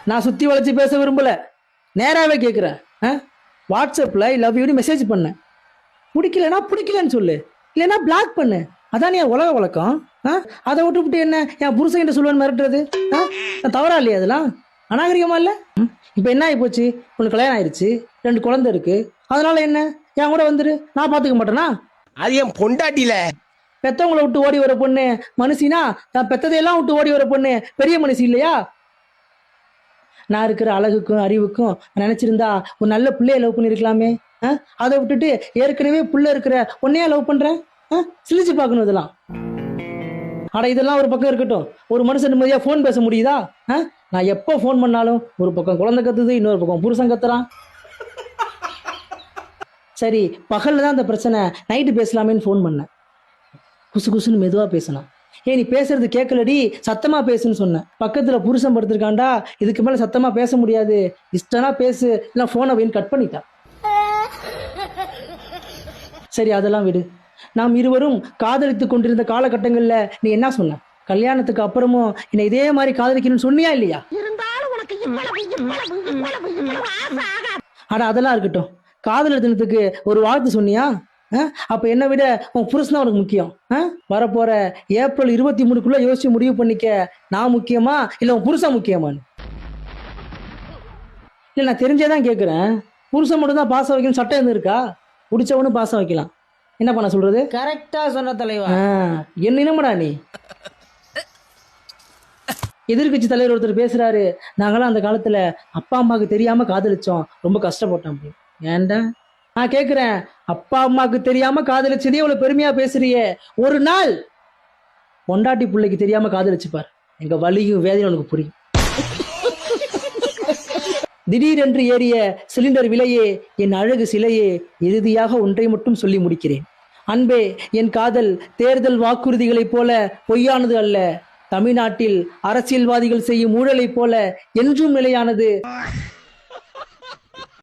நான் சுத்தி வளைச்சு பேச விரும்பல, நேராவே கேட்கிறேன். வாட்ஸ்அப்ல ஐ லவ் யூ மெசேஜ் பண்ணேன். பிடிக்கலன்னா பிடிக்கலன்னு சொல்லு, இல்லைன்னா பிளாக் பண்ணு. அதான் என் உலக வழக்கம். அதை விட்டுவிட்டு என்ன என் புருஷன் கிட்ட சொல்லுவேன்னு மிரட்டுறது தவறா இல்லையா? அதெல்லாம் அநாகரிகமா இல்ல? இப்ப என்ன ஆகி போச்சு? உனக்கு கல்யாணம் ஆயிடுச்சு, 2 குழந்தை இருக்கு. அதனால என்ன, என் கூட வந்துரு, நான் பாத்துக்க மாட்டேனா? அது என் பொண்டாட்டில. பெத்தவங்களை விட்டு ஓடி வர பொண்ணு மனுஷினா, நான் பெத்ததையெல்லாம் விட்டு ஓடி வர பொண்ணு பெரிய மனுஷி இல்லையா? நான் இருக்கிற அழகுக்கும் அறிவுக்கும் நினைச்சிருந்தா ஒரு நல்ல பிள்ளைய லவ் பண்ணிருக்கலாமே. அதை விட்டுட்டு ஏற்கனவே புள்ள இருக்கிற பொண்ணையா லவ் பண்றேன். சிலிச்சு பார்க்கணும் இதெல்லாம். ஆனா இதெல்லாம் ஒரு பக்கம் இருக்கட்டும், ஒரு மனுஷன் நிம்மதியா போன் பேச முடியுதா? நான் எப்ப போன் பண்ணாலும் ஒரு பக்கம் குழந்தை கத்துது, இன்னொரு பக்கம் புருஷன் கத்துறான். சரி, பகல்ல தான் அந்த பிரச்சனை, நைட்டு பேசலாமேன்னு போன் பண்ணேன். குசு குசுன்னு மெதுவா பேசலாம். நீ பேசுறது கேட்கலடி, சத்தமா பேசுன்னு சொன்னேன். பக்கத்துல புருஷன் படுத்திருக்காண்டா, இதுக்கு மேல சத்தமா பேச முடியாது, இஷ்டனா பேசு, இல்ல போனை வைன்னு கட் பண்ணிட்டா. சரி, அதெல்லாம் விடு. நாம் இருவரும் காதலித்துக் கொண்டிருந்த காலகட்டங்கள்ல நீ என்ன சொன்ன? கல்யாணத்துக்கு அப்புறமும் என்னை இதே மாதிரி காதலிக்கணும்னு சொன்னியா இல்லையா? ஆனா அதெல்லாம் இருக்கட்டும், காதலர் தினத்துக்கு ஒரு வாழ்த்து சொன்னியா? அப்ப என்னை விட உன் புருஷன் உனக்கு முக்கியம். வரப்போற ஏப்ரல் 23 யோசிச்சு முடிவு பண்ணிக்க, நான் முக்கியமா இல்ல உன் புருஷன் முக்கியமானு? இல்ல, நான் தெரிஞ்சேதான் கேக்குறேன். புருஷன் மட்டும் தான் பாசம் வைக்கணும் சட்டம் எதுவும் இருக்கா? பிடிச்சவனும் பாசம் வைக்கலாம். என்ன பண்ண சொல்றது? கரெக்டா சொன்ன தலைவா. என்ன இனமடா நீ? எதிர்கட்சி தலைவர் ஒருத்தர் பேசுறாரு, நாங்களாம் அந்த காலத்துல அப்பா அம்மாவுக்கு தெரியாம காதலிச்சோம், ரொம்ப கஷ்டப்பட்டோம். ஏன்டா நான் கேக்குறேன், அப்பா அம்மாவுக்கு தெரியாம காதலிச்சதே இவ்வளவு பெருமையா பேசுறியே, ஒரு நாள் பொண்டாட்டி பிள்ளைக்கு தெரியாம காதலிச்சுப்பார், எங்க வலியும் வேதனையும் உனக்கு புரியும். திடீரென்று ஏறிய சிலிண்டர் விலையே, என் அழகு சிலையே, இறுதியாக ஒன்றை மட்டும் சொல்லி முடிக்கிறேன். அன்பே, என் காதல் தேர்தல் வாக்குறுதிகளைப் போல பொய்யானது அல்ல. தமிழ்நாட்டில் அரசியல்வாதிகள் செய்யும் ஊழலைப் போல என்றும் நிலையானது.